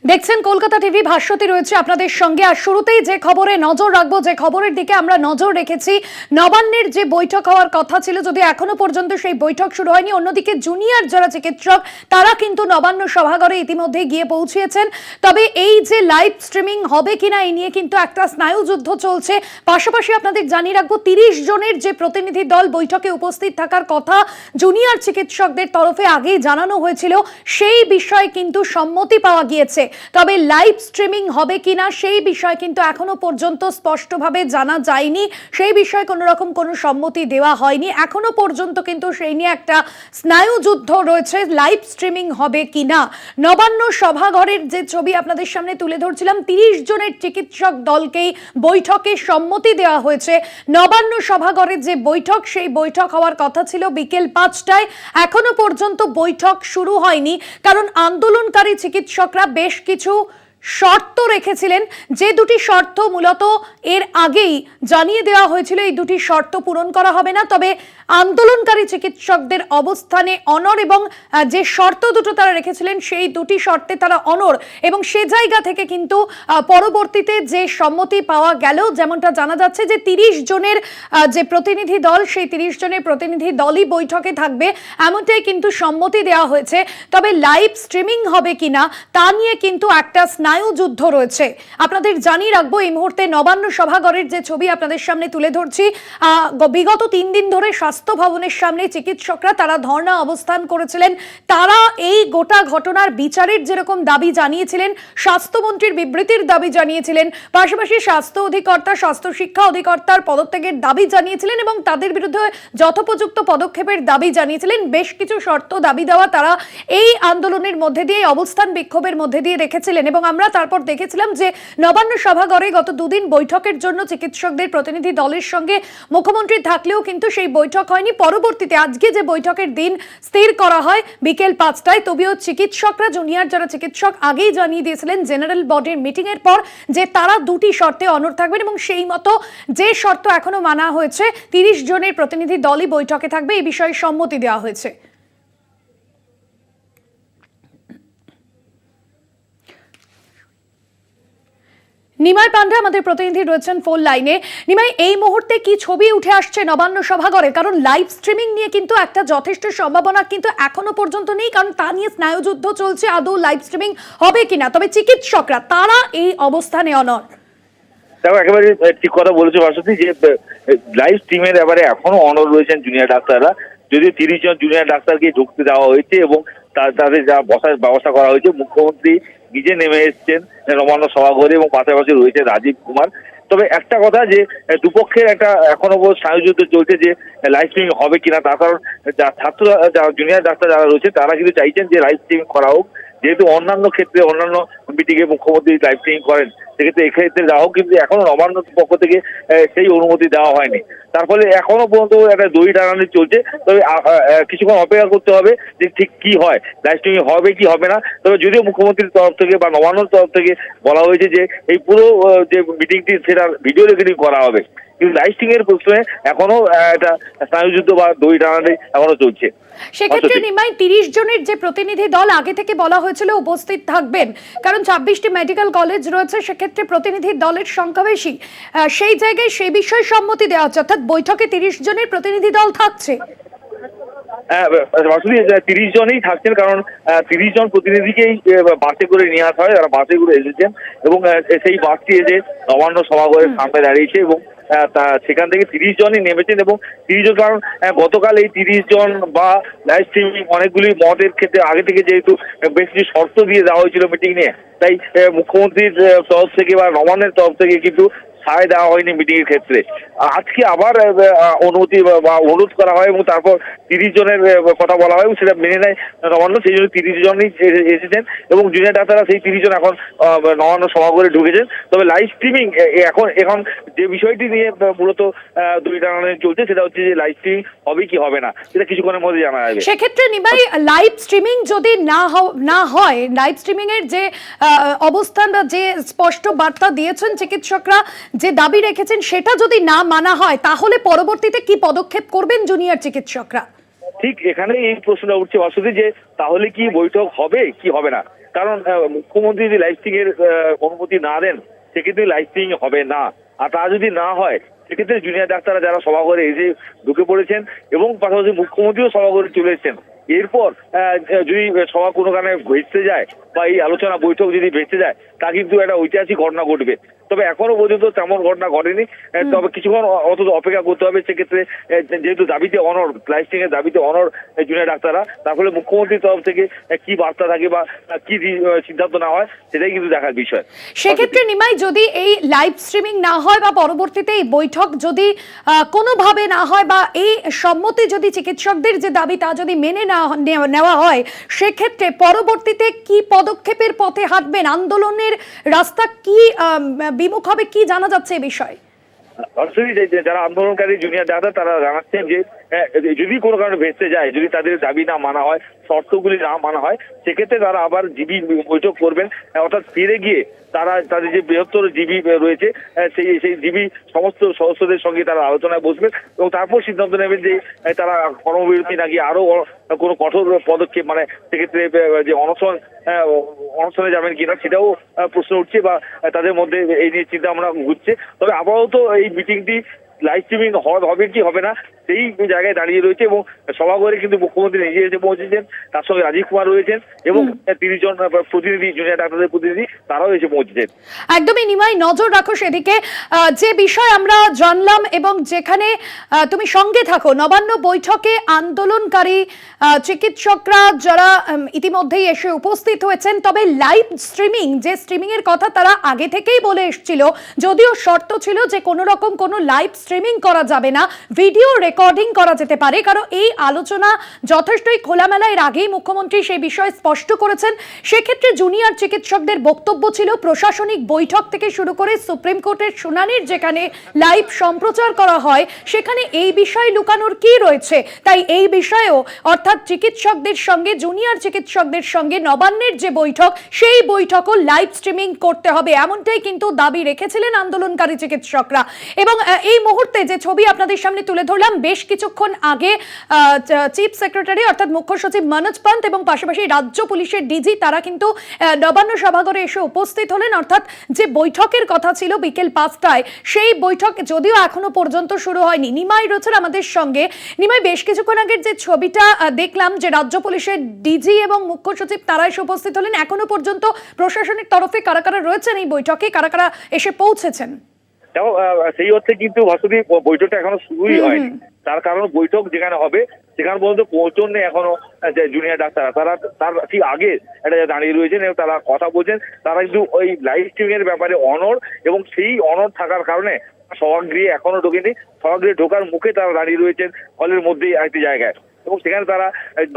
দেখছেন কলকাতা টিভি, ভাস্বতী রয়েছে আপনাদের সঙ্গে। আর শুরুতেই যে খবরে নজর রাখবো, যে খবরের দিকে আমরা নজর রেখেছি, নবান্নের যে বৈঠক হওয়ার কথা ছিল, যদি এখনো পর্যন্ত সেই বৈঠক শুরু হয়নি। অন্যদিকে জুনিয়র যারা চিকিৎসক তারা কিন্তু নবান্ন সভাঘরে ইতিমধ্যে গিয়ে পৌঁছিয়েছেন। তবে এই যে লাইভ স্ট্রিমিং হবে কিনা এই নিয়ে কিন্তু একটা স্নায়ুযুদ্ধ চলছে। পাশাপাশি আপনাদের জানিয়ে রাখবো, 30 জনের যে প্রতিনিধি দল বৈঠকে উপস্থিত থাকার কথা জুনিয়র চিকিৎসকদের তরফে আগেই জানানো হয়েছিল, সেই বিষয়ে কিন্তু সম্মতি পাওয়া গিয়েছে। তবে লাইভ স্ট্রিমিং হবে কিনা সেই বিষয় কিন্তু এখনো পর্যন্ত স্পষ্টভাবে জানা যায়নি। সেই বিষয়ে কোনো রকম কোনো সম্মতি দেওয়া হয়নি এখনো পর্যন্ত, কিন্তু সেই নিয়ে একটা স্নায়ুযুদ্ধ রয়েছে, লাইভ স্ট্রিমিং হবে কিনা। নবান্ন সভাঘরের যে ছবি আপনাদের সামনে তুলে ধরছিলাম, 30 জনের চিকিৎসক দলকেই বৈঠকে সম্মতি দেওয়া হয়েছে। নবান্ন সভাঘরের যে বৈঠক, সেই বৈঠক হওয়ার কথা ছিল বিকেল 5টায়। এখনো পর্যন্ত বৈঠক শুরু হয়নি, কারণ আন্দোলনকারী চিকিৎসকরা বেশ কিছু শর্ত রেখেছিলেন। যে দুটি শর্ত মূলত এর আগেই জানিয়ে দেওয়া হয়েছিল, এই দুটি শর্ত পূরণ করা হবে না। তবে আন্দোলনকারী চিকিৎসকদের অবস্থানে অনড়, এবং যে শর্ত দুটো তারা রেখেছিলেন সেই দুটি শর্তে তারা অনড়, এবং সে জায়গা থেকে কিন্তু পরবর্তীতে যে সম্মতি পাওয়া গেল, যেমনটা জানা যাচ্ছে যে 30 জনের যে প্রতিনিধি দল, সেই 30 জনের প্রতিনিধি দলই বৈঠকে থাকবে, এমনটাই কিন্তু সম্মতি দেওয়া হয়েছে। তবে লাইভ স্ট্রিমিং হবে কিনা তা নিয়ে কিন্তু একটা স্নায়ুযুদ্ধ রয়েছে। আপনাদের জানিয়ে রাখবো, এই মুহূর্তে নবান্ন সভাঘরের যে ছবি আপনাদের সামনে তুলে ধরছি, বিগত 3 দিন ধরে স্বাস্থ্য ভবনের সামনে চিকিৎসকরা তারা ধর্ণা অবস্থান করেছিলেন। তারা এই গোটা ঘটনার বিচারের যেরকম দাবি জানিয়েছিলেন, স্বাস্থ্যমন্ত্রীর বিবৃতির দাবি জানিয়েছিলেন, পাশাপাশি স্বাস্থ্য অধিকর্তা, স্বাস্থ্য শিক্ষা অধিকর্তার পদত্যাগের দাবি জানিয়েছিলেন, এবং তাদের বিরুদ্ধে যথোপযুক্ত পদক্ষেপের দাবি জানিয়েছিলেন। বেশ কিছু শর্ত দাবি দেওয়া তারা এই আন্দোলনের মধ্যে দিয়ে, অবস্থান বিক্ষোভের মধ্যে দিয়ে রেখেছিলেন। এবং আমরা তারপর দেখেছিলাম যে নবান্ন সভাঘরে গত 2 দিন বৈঠকের জন্য চিকিৎসকদের প্রতিনিধি দলের সঙ্গে মুখ্যমন্ত্রী থাকলেও কিন্তু সেই বৈঠক হয়নি। পরবর্তীতে আজকে যে বৈঠকের দিন স্থির করা হয় বিকেল 5টায়, তবেও চিকিৎসকরা, জুনিয়র যারা চিকিৎসক, আগেই জানিয়ে দিয়েছিলেন জেনারেল বডির মিটিং এর পর যে তারা দুটি শর্তে অনড় থাকবেন, এবং সেই মতো যে শর্ত এখনো মানা হয়েছে, 30 জনের প্রতিনিধি দলই বৈঠকে থাকবে, এই বিষয়ে সম্মতি দেওয়া হয়েছে। নিমাই পান্ডা আমাদের প্রতিনিধি রয়েছেন ফোন লাইনে। নিমাই, এই মুহূর্তে কি ছবি উঠে আসছে নবান্ন সভাঘরে? কারণ লাইভ স্ট্রিমিং নিয়ে কিন্তু একটা যথেষ্ট সম্ভাবনা কিন্তু এখনো পর্যন্ত নেই, কারণ তা নিয়ে স্নায়ুযুদ্ধ চলছে, আদৌ লাইভ স্ট্রিমিং হবে কিনা। তবে চিকিৎসকরা তারা এই অবস্থানে অনড়। দেখো, একেবারে ঠিক কথা বলেছো ভাস্বতী, যে লাইভ স্ট্রিমের ব্যাপারে এখনো অনড় রয়েছেন জুনিয়র ডাক্তাররা। যদিও 30 জন জুনিয়র ডাক্তারকে ঢুকতে দেওয়া হয়েছে এবং তাদের যা বসার ব্যবস্থা করা হয়েছে, মুখ্যমন্ত্রী নিজে নেমে এসছেন নবান্ন সভাঘরে, এবং পাশাপাশি রয়েছে রাজীব কুমার। তবে একটা কথা, যে দুপক্ষের একটা এখনো স্নায়ুযুদ্ধ চলছে যে লাইভ স্ট্রিমিং হবে কিনা। তার কারণ ছাত্ররা, যারা জুনিয়র ডাক্তার যারা রয়েছে, তারা কিন্তু চাইছেন যে লাইভ স্ট্রিমিং করা হোক, যেহেতু অন্যান্য ক্ষেত্রে, অন্যান্য মিটিংয়ে মুখ্যমন্ত্রী লাইভ স্ট্রিমিং করেন, সেক্ষেত্রে এক্ষেত্রে দেওয়া হোক। কিন্তু এখনো নবান্ন পক্ষ থেকে সেই অনুমতি দেওয়া হয়নি। তার ফলে এখনো পর্যন্ত একটা দই টানানি চলছে। তবে কিছুক্ষণ অপেক্ষা করতে হবে যে ঠিক কি হয়, লাইভ স্ট্রিমিং হবে কি হবে না। তবে যদিও মুখ্যমন্ত্রীর তরফ থেকে বা নবান্নর তরফ থেকে বলা হয়েছে যে এই পুরো যে মিটিংটি সেটার ভিডিও রেকর্ডিং করা হবে, কিন্তু লাইভ স্ট্রিমিং এর প্রশ্নে এখনো একটা স্নায়ুযুদ্ধ বা দই টানানি এখনো চলছে। সেক্ষেত্রে নিমাই, 30 জনের যে প্রতিনিধি দল আগে থেকে বলা হয়েছিল উপস্থিত থাকবেন, কারণ 26টি মেডিকেল কলেজ রয়েছে, সেক্ষেত্রে প্রতিনিধি দলের সংখ্যা বেশি, সেই জায়গায় সেই বিষয়ে সম্মতি দেওয়া হচ্ছে, অর্থাৎ বৈঠকে 30 জনের প্রতিনিধি দল থাকছে। 30 জনই থাকছেন, কারণ 30 জন প্রতিনিধিকেই বাসে করে নিয়ে আসা হয়, তারা বাসে করে এসেছেন, এবং সেই বাসটি এসে নবান্ন সভাঘরের সামনে দাঁড়িয়েছে, এবং সেখান থেকে 30 জনই নেমেছেন। এবং 30 জন, কারণ গতকাল এই 30 জন বা লাইভ স্ট্রিমিং অনেকগুলি মতের ক্ষেত্রে আগে থেকে যেহেতু বেশ কিছু শর্ত দিয়ে দেওয়া হয়েছিল মিটিং নিয়ে, তাই মুখ্যমন্ত্রীর তরফ থেকে বা নবান্নের তরফ থেকে কিন্তু সায় দেওয়া হয়নি মিটিং এর ক্ষেত্রে। আজকে আবার অনুমতি বা অনুরোধ করা হয়, এবং তারপর 30 জনের কথা বলা হয়, এবং সেটা মেনে নেয় নবান্ন। সেই জন্য 30 জনই এসেছেন, এবং জুনিয়র ডাক্তাররা সেই 30 জন এখন নবান্ন সভাঘরে ঢুকেছেন। তবে লাইভ স্ট্রিমিং এখন যে বিষয়টি নিয়ে মূলত দুই টানাটানি চলছে, সেটা হচ্ছে যে লাইভ স্ট্রিমিং হবে কি হবে না, সেটা কিছুক্ষণের মধ্যে জানা যাবে। সেক্ষেত্রে নিমাই, লাইভ স্ট্রিমিং যদি না হয়, লাইভ স্ট্রিমিং এর যে অবস্থান বা যে স্পষ্ট বার্তা দিয়েছেন চিকিৎসকরা, যে দাবি রেখেছেন, সেটা যদি না মানা হয়, তাহলে পরবর্তীতে কি পদক্ষেপ করবেন জুনিয়র চিকিৎসকরা? ঠিক এখানে এই প্রশ্নটা উঠছে ভাস্বতী, যে তাহলে কি বৈঠক হবে কি হবে না। কারণ মুখ্যমন্ত্রী যদি লাইভ স্ট্রিমিং এর অনুমতি না দেন সেক্ষেত্রে লাইভ স্ট্রিমিং হবে না। আর তা যদি না হয় সেক্ষেত্রে জুনিয়র ডাক্তাররা যারা সভাঘরে এসে ঢুকে পড়েছেন এবং পাশাপাশি মুখ্যমন্ত্রীও সভাঘরে চলে এসেছেন, এরপর যদি সভা কোনো কারণে ভেস্তে যায় বা এই আলোচনা বৈঠক যদি ভেস্তে যায় তা কিন্তু একটা ঐতিহাসিক ঘটনা ঘটবে। তবে এখনো পর্যন্ত তেমন ঘটনা ঘটেনি। তবে কিছুক্ষণ অত অপেক্ষা করতে হবে। সেক্ষেত্রে যেহেতু দাবিতে অনর, লাইভ স্ট্রিমিং এর দাবিতে অনর জুনিয়র ডাক্তাররা, তাহলে মুখ্যমন্ত্রীর তরফ থেকে কি বার্তা থাকে বা কি সিদ্ধান্ত না হয় সেটাই কিন্তু দেখার বিষয়। সেক্ষেত্রে নিমাই, যদি এই লাইভ স্ট্রিমিং না হয় বা পরবর্তীতে এই বৈঠক যদি কোনোভাবে না হয় বা এই সম্মতি যদি চিকিৎসকদের যে দাবি তা যদি মেনে না নেওয়া হয়, সেক্ষেত্রে পরবর্তীতে কি পদক্ষেপের পথে হাঁটবেন? আন্দোলনের রাস্তা কি বিমুখ হবে, কি জানা যাচ্ছে এই বিষয়ে? অবশ্যই যারা আন্দোলনকারী জুনিয়র ডাক্তার তারা জানাচ্ছেন যে যদি কোনো কারণে ভেস্তে যায়, যদি তাদের দাবি না মানা হয়, শর্তগুলি না মানা হয়, সেক্ষেত্রে তারা আবার জিবি বৈঠক করবেন। অর্থাৎ ফিরে গিয়ে তারা তাদের যে বৃহত্তর জিবি রয়েছে সেই জিবি সমস্ত সদস্যদের সঙ্গে তারা আলোচনায় বসবেন এবং তারপর সিদ্ধান্ত নেবেন যে তারা কর্মবিরতি নাকি আরো কোনো কঠোর পদক্ষেপ, মানে সেক্ষেত্রে যে অনশনে যাবেন কিনা সেটাও প্রশ্ন উঠছে বা তাদের মধ্যে এই নিয়ে চিন্তা ভাবনা ঘুরছে। তবে আপাতত এই মিটিংটি লাইভ স্ট্রিমিং হবে কি হবে না সেই জায়গায় দাঁড়িয়ে রয়েছে এবং সভাঘরে কিন্তু মুখ্যমন্ত্রী নিজে এসে পৌঁছেছেন, তার সঙ্গে রাজীব কুমার রয়েছেন এবং 30 জন প্রতিনিধি, জুনিয়র ডাক্তারদের প্রতিনিধি, তারাও এসে পৌঁছেছেন। একদমই নিমাই, নজর রাখো সেদিকে। যে বিষয় আমরা জানলাম এবং যেখানে তুমি সঙ্গে থাকো, নবান্ন বৈঠকে আন্দোলনকারী চিকিৎসকরা যারা ইতিমধ্যেই এসে উপস্থিত হয়েছেন, তবে লাইভ স্ট্রিমিং, যে স্ট্রিমিং এর কথা তারা আগে থেকেই বলে এসেছিল, যদিও শর্ত ছিল যে কোনো রকম কোনো লাইভ স্ট্রিমিং করা যাবে না, ভিডিও রেকর্ডিং করা যেতে পারে, কারণ এই আলোচনা যথেষ্টই খোলামেলা। এর আগেই মুখ্যমন্ত্রী সেই বিষয়ে স্পষ্ট করেছেন। সেক্ষেত্রে জুনিয়র চিকিৎসকদের বক্তব্য ছিল প্রশাসনিক বৈঠক থেকে শুরু করে সুপ্রিম কোর্টের শুনানির যেখানে লাইভ সম্প্রচার করা হয়, সেখানে এই বিষয়ে লুকানোর কি রয়েছে। তাই এই বিষয়েও অর্থাৎ চিকিৎসকদের সঙ্গে, জুনিয়র চিকিৎসকদের সঙ্গে নবান্নের যে বৈঠক, সেই বৈঠকও লাইভ স্ট্রিমিং করতে হবে, এমনটাই কিন্তু দাবি রেখেছিলেন আন্দোলনকারী চিকিৎসকরা। এবং এই মুহূর্তে যে ছবি আপনাদের সামনে তুলে ধরলাম, বেশ কিছুক্ষণ আগে চিফ সেক্রেটারি অর্থাৎ মুখ্য সচিব মনোজ পান্ত এবং পাশাপাশি রাজ্য পুলিশের ডিজি তারা কিন্তু নবান্ন সভাঘরে এসে উপস্থিত হলেন। অর্থাৎ যে বৈঠকের কথা ছিল বিকেল 5টায়, সেই বৈঠক যদিও এখনো পর্যন্ত শুরু হয়নি। নিমাই রয়েছেন আমাদের সঙ্গে। নিমাই, বেশ কিছুক্ষণ আগের যে ছবিটা দেখলাম যে রাজ্য পুলিশের ডিজি এবং মুখ্য সচিব তারা এসে উপস্থিত হলেন, এখনো পর্যন্ত প্রশাসনের তরফে কারা কারা রয়েছেন এই বৈঠকে, কারা কারা এসে পৌঁছেছেন? দেখো, সেই অর্থে কিন্তু ভাস্বতী বৈঠকটা এখনো শুরুই হয়নি। তার কারণ বৈঠক যেখানে হবে সেখানে পর্যন্ত পৌঁছন নেই এখনো জুনিয়র ডাক্তাররা। তারা তার ঠিক আগে একটা দাঁড়িয়ে রয়েছেন এবং তারা কথা বলছেন। তারা কিন্তু ওই লাইভ স্ট্রিমিং এর ব্যাপারে অনড় এবং সেই অনড় থাকার কারণে সভাগৃহে এখনো ঢোকেনি। সভাগৃহে ঢোকার মুখে তারা দাঁড়িয়ে রয়েছেন হলের মধ্যেই একটি জায়গায় এবং সেখানে তারা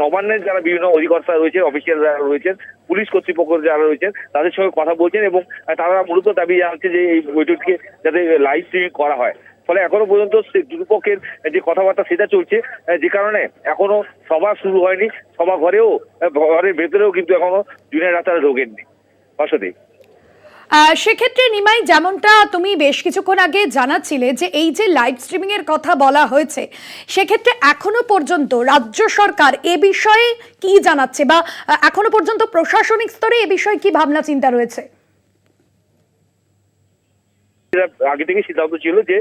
নবান্নের যারা বিভিন্ন অধিকর্তা রয়েছে, অফিসিয়াল যারা রয়েছেন, পুলিশ কর্তৃপক্ষ যারা রয়েছেন, তাদের সঙ্গে কথা বলছেন এবং তারা মূলত দাবি জানাচ্ছে যে এই বৈঠককে যাতে লাইভ স্ট্রিমিং করা হয়। ফলে এখনো পর্যন্ত দুপক্ষের যে কথাবার্তা সেটা চলছে, যে কারণে এখনো সভা শুরু হয়নি। সভা ঘরের ভেতরেও কিন্তু এখনো জুনিয়র ডাক্তাররা ঢোকেননি। বাসতী, সেক্ষেত্রে নিমাই, যেমনটা তুমি বেশ কিছুক্ষণ আগে জানাচ্ছিলে যে এই যে লাইভ স্ট্রিমিং এর কথা বলা হয়েছে, সেক্ষেত্রে এখনো পর্যন্ত রাজ্য সরকার এ বিষয়ে কি জানাচ্ছে বা এখনো পর্যন্ত প্রশাসনিক স্তরে এ বিষয়ে কি ভাবনা চিন্তা রয়েছে? আগে থেকে সিদ্ধান্ত ছিল যে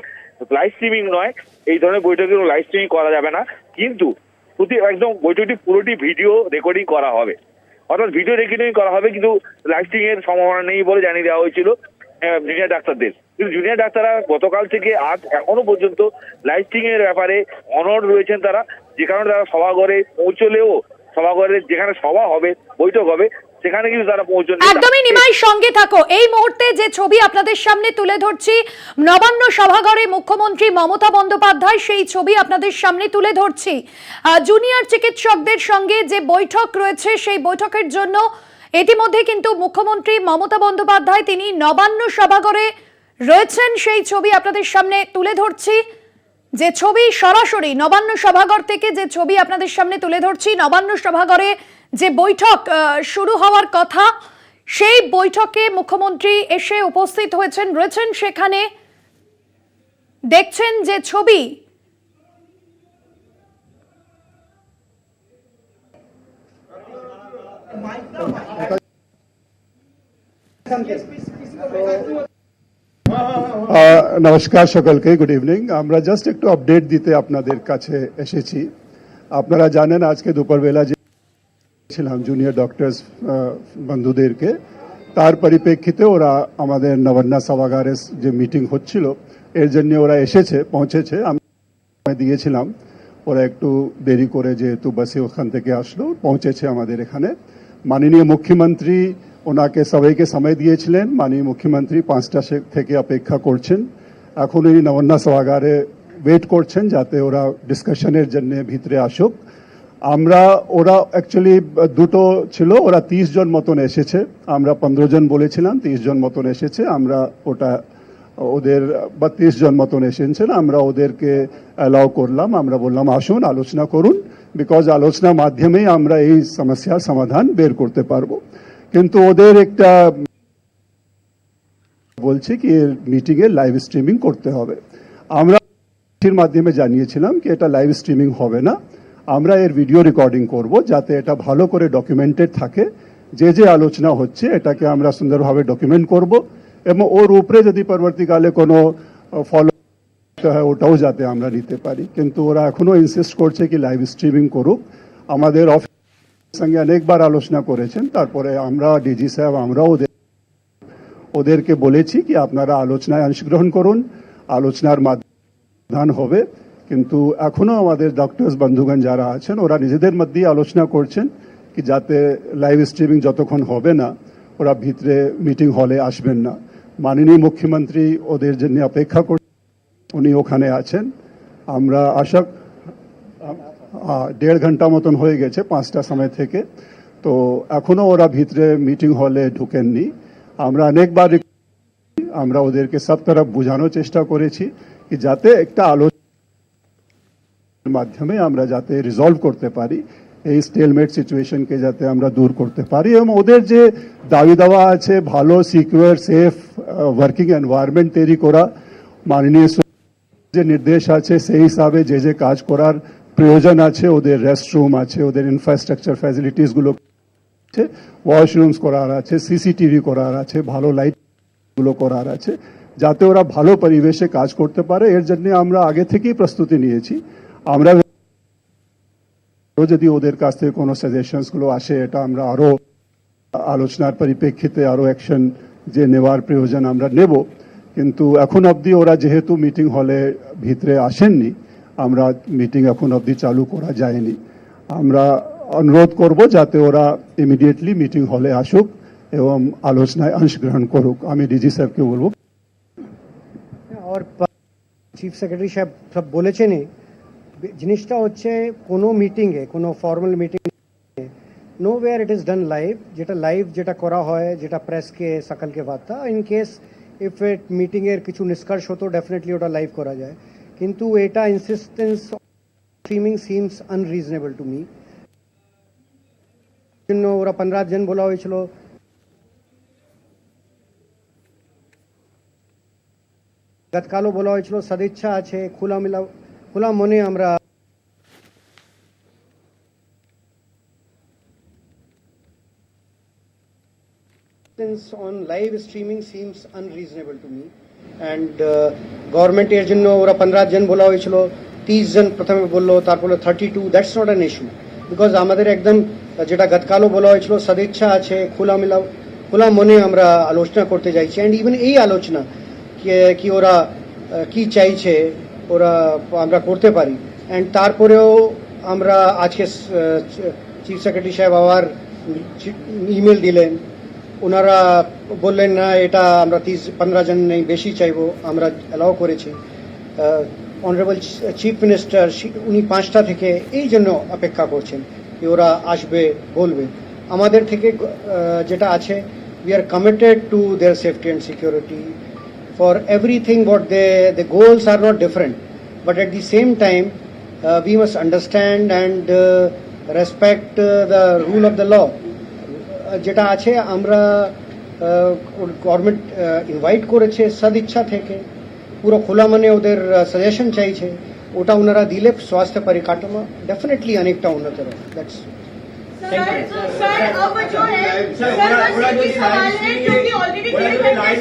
লাইভ স্ট্রিমিং নয়, এই ধরনের বৈঠকে লাইভ স্ট্রিমিং করা যাবে না, কিন্তু একদম বৈঠকটি পুরোটি ভিডিও রেকর্ডিং করা হবে। অর্থাৎ ভিডিও রেকর্ডিং করা হবে, কিন্তু লাইভ স্ট্রিমিং এর সম্ভাবনা নেই বলে জানিয়ে দেওয়া হয়েছিল জুনিয়র ডাক্তারদের। কিন্তু জুনিয়র ডাক্তাররা গতকাল থেকে আজ এখনো পর্যন্ত লাইভ স্ট্রিমিং এর ব্যাপারে অনড় রয়েছেন তারা, যে কারণে তারা সভাঘরে পৌঁছলেও সভাঘরে যেখানে সভা হবে, বৈঠক হবে, সেখানে কিন্তু তারা পৌঁছন। একদমই নিমাই, সঙ্গে থাকো। এই মুহূর্তে যে ছবি আপনাদের সামনে তুলে ধরছি, নবান্ন সভাঘরে মুখ্যমন্ত্রী মমতা বন্দ্যোপাধ্যায়, সেই ছবি আপনাদের সামনে তুলে ধরছি। জুনিয়র চিকিৎসকদের সঙ্গে যে বৈঠক রয়েছে, সেই বৈঠকের জন্য ইতিমধ্যে কিন্তু মুখ্যমন্ত্রী মমতা বন্দ্যোপাধ্যায় তিনি নবান্ন সভাঘরে রয়েছেন। সেই ছবি আপনাদের সামনে তুলে ধরছি, যে ছবি সরাসরি নবান্ন সভাঘর থেকে যে ছবি আপনাদের সামনে তুলে ধরছি। নবান্ন সভাঘরে যে বৈঠক শুরু হওয়ার কথা, সেই বৈঠকে মুখ্যমন্ত্রী এসে উপস্থিত রয়েছেন সেখানে। দেখছেন যে ছবি, নমস্কার সকলকে, গুড ইভিনিং। আমরা জাস্ট একটু আপডেট দিতে আপনাদের কাছে এসেছি। আপনারা জানেন আজকে দুপুরবেলা যে ছিলাম জুনিয়র ডক্টরস বন্ধুদেরকে, তার পরিপ্রেক্ষিতে ওরা আমাদের নবান্না সভাগারে যে মিটিং হচ্ছিল এর জন্য ওরা পৌঁছেছে। আমি দিয়েছিলাম, ওরা একটু দেরি করে যেহেতু বাসে ওখান থেকে আসলো, পৌঁছেছে আমাদের এখানে। মাননীয় মুখ্যমন্ত্রী ওনাকে সবাইকে সময় দিয়েছিলেন। মাননীয় মুখ্যমন্ত্রী 5টা থেকে অপেক্ষা করছেন। এখন এই নবান্না সভাগারে ওয়েট করছেন যাতে ওরা ডিসকাশনের জন্য ভিতরে আসুক। ওরা অ্যাকচুয়ালি দুটো ছিল, ওরা 30 জন মতন এসেছে। আমরা 15 জন বলেছিলাম, 30 জন মতন এসেছে। আমরা ওদের 32 জন মতন এসেছেন, আমরা ওদেরকে অ্যালাউ করলাম। আমরা বললাম আসুন আলোচনা করুন, বিকজ আলোচনার মাধ্যমেই আমরা এই সমস্যার সমাধান বের করতে পারবো। কিন্তু ওদের একটা বলছে কি এর মিটিং এ লাইভ স্ট্রিমিং করতে হবে। আমরা এর মাধ্যমে জানিয়েছিলাম কি এটা লাইভ স্ট্রিমিং হবে না, আমরা এর ভিডিও রেকর্ডিং করব যাতে এটা ভালো করে ডকুমেন্টেড থাকে। যে আলোচনা হচ্ছে এটাকে আমরা সুন্দরভাবে ডকুমেন্ট করব এবং ওর উপরে যদি পরবর্তীকালে কোনো ফলো হয় ওটাও যাতে আমরা নিতে পারি। কিন্তু ওরা এখনো ইনসিস্ট করছে কি লাইভ স্ট্রিমিং করুক। আমাদের অফিস সঙ্গে অনেকবার আলোচনা করেছেন, তারপরে আমরা ডিজি সাহেব আমরা ওদেরকে বলেছি কি আপনারা আলোচনায় অংশগ্রহণ করুন, আলোচনার মাধ্যম হবে। কিন্তু এখনো আমাদের ডক্টরস বন্ধুগণ যারা আছেন ওরা নিজেদের মধ্যে আলোচনা করছেন কি যাতে লাইভ স্ট্রিমিং যতক্ষণ হবে না ওরা ভিতরে মিটিং হলে আসবেন না। মাননীয় মুখ্যমন্ত্রী ওদের জন্য অপেক্ষা করছেন, উনি ওখানে আছেন। আমরা আশা 1.5 ঘন্টা মতন হয়ে গেছে 5টা সময় থেকে, তো এখনো ওরা ভিতরে মিটিং হলে ঢুকেননি। আমরা অনেকবার আমরা ওদেরকে সব তরফ বোঝানোর চেষ্টা করেছি কি যাতে একটা আলোচনার মাধ্যমে আমরা যাতে রিজলভ করতে পারি, এই স্টেলমেট সিচুয়েশনকে যাতে আমরা দূর করতে পারি। এবং ওদের যে দাবি দাওয়া আছে ভালো সিকিউর সেফ ওয়ার্কিং এনভায়রনমেন্ট তৈরি করা, মাননীয় যে নির্দেশ আছে সেই হিসাবে যে কাজ করার প্রয়োজন আছে, ওদের রেস্টরুম আছে, ওদের ইনফ্রাস্ট্রাকচার ফ্যাসিলিটিস গুলো আছে, ওয়াশরুমস করার আছে, সিসিটিভি করার আছে, ভালো লাইট গুলো করার আছে, যাতে ওরা ভালো পরিবেশে কাজ করতে পারে। এর জন্য আমরা আগে থেকেই প্রস্তুতি নিয়েছি। আমরা যদি ওদের কাছ থেকে কোনো সাজেশনস গুলো আসে এটা আমরা আরো আলোচনার পরিপ্রেক্ষিতে আরো অ্যাকশন যে নেওয়ার প্রয়োজন আমরা নেব। কিন্তু এখন অবধি ওরা যেহেতু মিটিং হলে ভিতরে আসেননি, আমরা মিটিং এখন অবধি চালু করা যায়নি। আমরা অনুরোধ করব যাতে ওরা ইমিডিয়েটলি মিটিং হলে আসুক এবং আলোচনায় অংশগ্রহণ করুক। আমি ডিজি সাহেবকে বলবো। আর চিফ সেক্রেটারি সাহেব সব বলেছেনই, জিনিসটা হচ্ছে কোনো মিটিংয়ে, কোনো formal meeting no wire it is done live. যেটা করা হয়, যেটা প্রেসকে সকালকে বার্তা, ইন কেস ইফ ইট মিটিংয়ের কিছু নিষ্কর্ষ হতো ডেফিনেটলি ওটা লাইভ করা যায়। কিন্তু এটা insistence streaming seems unreasonable to me. জন্য ওরা 15 জন বলা হয়েছিল, গতকালও বলা হয়েছিল সদিচ্ছা আছে, খোলা মনে আমরা on live streaming seems unreasonable to me and government এর জন্য ওরা 15 জন বলা হয়েছিল, 30 জন প্রথমে বললো, তারপরে 32। That's not an issue, because আমাদের একদম যেটা গতকালও বলা হয়েছিল সদিচ্ছা আছে, খোলা মনে আমরা আলোচনা করতে চাইছি। অ্যান্ড ইভেন এই আলোচনা কি ওরা কি চাইছে ওরা আমরা করতে পারি। অ্যান্ড তারপরেও আমরা আজকে চিফ সেক্রেটারি সাহেব আবার ইমেল দিলেন, ওনারা বললেন না এটা আমরা 15 জন নেই বেশি চাইবো, আমরা অ্যালাউ করেছি। অনারেবল চিফ মিনিস্টার উনি 5টা থেকে এই জন্য অপেক্ষা করছেন যে ওরা আসবে বলবে। আমাদের থেকে যেটা আছে, we are committed to their safety and security for everything. What the goals are not different, but at the same time we must understand and respect the rule of the law. যেটা আছে আমরা government invite করেছে সদিচ্ছা থেকে, পুরো খোলা মানে ওদের সাজেশন চাইছে, ওটা ওনারা দিলে স্বাস্থ্য পরিকাঠামো ডেফিনেটলি অনেকটা উন্নত হবে। দ্যাটস सर अब जो है सर बस ये सवाल है क्योंकि ऑलरेडी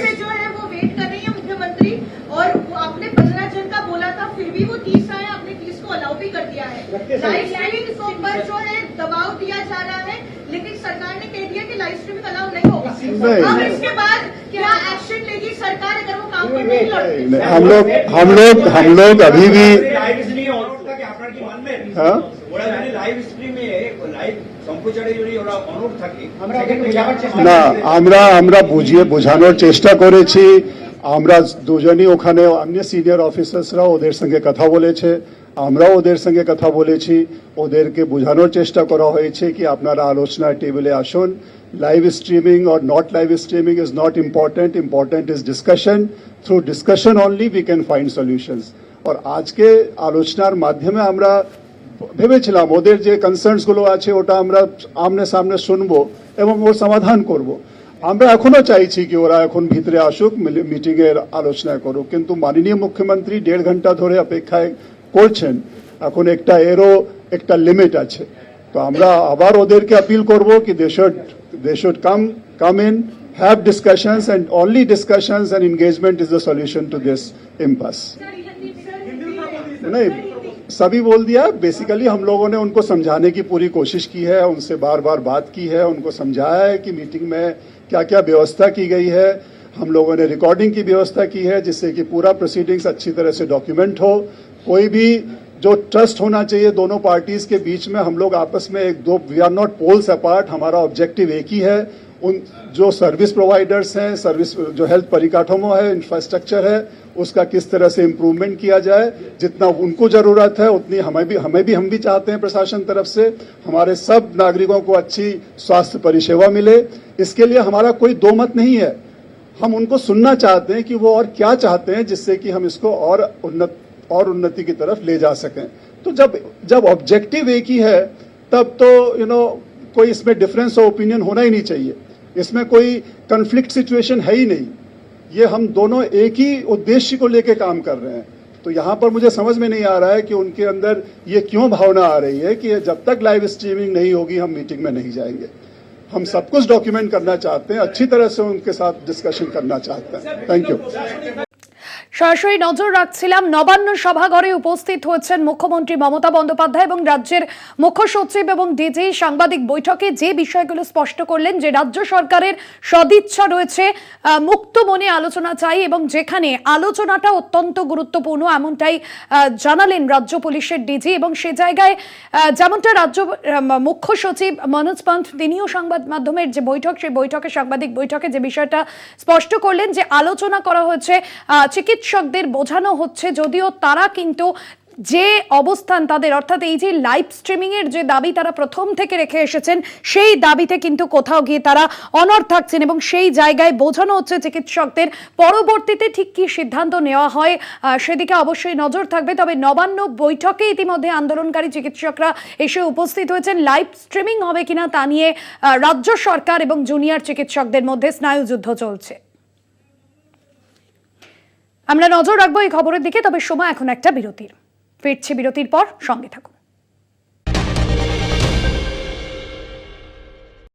से जो है वो वेट कर रही है मुख्यमंत्री, और वो आपने 15 जन का बोला था, फिर भी वो 30 आए, आपने 30 को अलाउ भी कर दिया है। लाइव स्ट्रीमिंग पर जो है दबाव दिया जा रहा है, लेकिन सरकार ने कह दिया कि लाइव स्ट्रीमिंग अलाउ नहीं होगा। अब इसके बाद क्या एक्शन लेगी सरकार अगर वो काम पर नहीं लड़ते? हम लोग अभी भी লাইভ স্ট্রিমিং অনুরোধটা কি আপনার কি মানবেন? হ্যাঁ ওরা যদি লাইভ স্ট্রিমে লাইভ সম্প্রচারে যদি ওরা অনুরোধ থাকে আমরা ওদেরকে বোঝাবার চেষ্টা না আমরা বোঝানোর চেষ্টা করেছি। আমরা দুজনই ওখানে অন্য সিনিয়র অফিসার্সরা ওদের সঙ্গে কথা বলেছে, আমরাও ওদের সঙ্গে কথা বলেছি, ওদেরকে বোঝানোর চেষ্টা করা হয়েছে কি আপনারা আলোচনার টেবিলে আসুন। লাইভ স্ট্রিমিং और not live streaming is not important is discussion. Through discussion only we can find solutions. और আজকে আলোচনার মাধ্যমে আমরা ভেবেছিলাম ওদের যে কনসার্নস গুলো আছে ওটা আমরা আমনে সামনে শুনবো এবং ওর সমাধান করব। আমরা এখনো চাইছি কি ওরা এখন ভিতরে আসুক, মিটিং এর আলোচনা করুক, কিন্তু মাননীয় মুখ্যমন্ত্রী 1.5 ঘন্টা ধরে অপেক্ষায় করছেন। এখন একটা লিমিট আছে, তো আমরা আবার ওদেরকে আপিল করব কি they should come in, have discussions, and only discussions and engagement is the solution to this impasse. नहीं, सभी बोल दिया। बेसिकली हम लोगों ने उनको समझाने की पूरी कोशिश की है, उनसे बार बार बात की है, उनको समझाया है कि मीटिंग में क्या क्या व्यवस्था की गई है। हम लोगों ने रिकॉर्डिंग की व्यवस्था की है जिससे कि पूरा प्रोसीडिंग्स अच्छी तरह से डॉक्यूमेंट हो। कोई भी जो ट्रस्ट होना चाहिए दोनों पार्टीज के बीच में, हम लोग आपस में we are not poles apart, हमारा ऑब्जेक्टिव एक ही है। उन जो सर्विस प्रोवाइडर्स हैं, सर्विस जो हेल्थ परिकाठों है, इंफ्रास्ट्रक्चर है, उसका किस तरह से इम्प्रूवमेंट किया जाए। जितना उनको जरूरत है उतनी हम भी चाहते हैं प्रशासन तरफ से हमारे सब नागरिकों को अच्छी स्वास्थ्य परिसेवा मिले। इसके लिए हमारा कोई दो मत नहीं है। हम उनको सुनना चाहते हैं कि वो और क्या चाहते हैं जिससे कि हम इसको और उन्नति की तरफ ले जा सकें। तो जब ऑब्जेक्टिव एक ही है तब तो कोई इसमें डिफरेंस ऑफ ओपिनियन होना ही नहीं चाहिए। इसमें कोई कन्फ्लिक्ट सिचुएशन है ही नहीं। ये हम दोनों एक ही उद्देश्य को लेकर काम कर रहे हैं। तो यहाँ पर मुझे समझ में नहीं आ रहा है कि उनके अंदर ये क्यों भावना आ रही है कि जब तक लाइव स्ट्रीमिंग नहीं होगी हम मीटिंग में नहीं जाएंगे। हम सब कुछ डॉक्यूमेंट करना चाहते हैं, अच्छी तरह से उनके साथ डिस्कशन करना चाहते हैं। Thank you. সরাসরি নজর রাখছিলাম নবান্ন সভাঘরে উপস্থিত হয়েছেন মুখ্যমন্ত্রী মমতা বন্দ্যোপাধ্যায় এবং রাজ্যের মুখ্য সচিব এবং ডিজি সাংবাদিক বৈঠকে যে বিষয়গুলো স্পষ্ট করলেন যে রাজ্য সরকারের সদিচ্ছা রয়েছে, মুক্ত মনে আলোচনা চাই এবং যেখানে আলোচনাটা অত্যন্ত গুরুত্বপূর্ণ এমনটাই জানালেন রাজ্য পুলিশের ডিজি। এবং সে জায়গায় যেমনটা রাজ্য মুখ্য সচিব মনোজ পন্থ তিনিও সংবাদ মাধ্যমের যে বৈঠক সেই বৈঠকে সাংবাদিক বৈঠকে যে বিষয়টা স্পষ্ট করলেন যে আলোচনা করা হচ্ছে, চিকিৎসকদের বোঝানো হচ্ছে যদিও তারা কিন্তু যে অবস্থান তাদের অর্থাৎ এই যে লাইভ স্ট্রিমিং এর যে দাবি তারা প্রথম থেকে রেখে এসেছেন সেই দাবিতে কিন্তু কোথাও গিয়ে তারা অনড় থাকছেন এবং সেই জায়গায় বোঝানো হচ্ছে চিকিৎসকদের। পরবর্তীতে ঠিক কি সিদ্ধান্ত নেওয়া হয় সেদিকে অবশ্যই নজর থাকবে। তবে নবান্ন বৈঠকে ইতিমধ্যে আন্দোলনকারী চিকিৎসকরা এসে উপস্থিত হয়েছেন। লাইভ স্ট্রিমিং হবে কিনা তা নিয়ে রাজ্য সরকার এবং জুনিয়র চিকিৎসকদের মধ্যে স্নায়ুযুদ্ধ চলছে। আমরা নজর রাখবো এই খবরের দিকে। তবে সময় এখন একটা বিরতির। ফিরছি বিরতির পর, সঙ্গে থাকুন।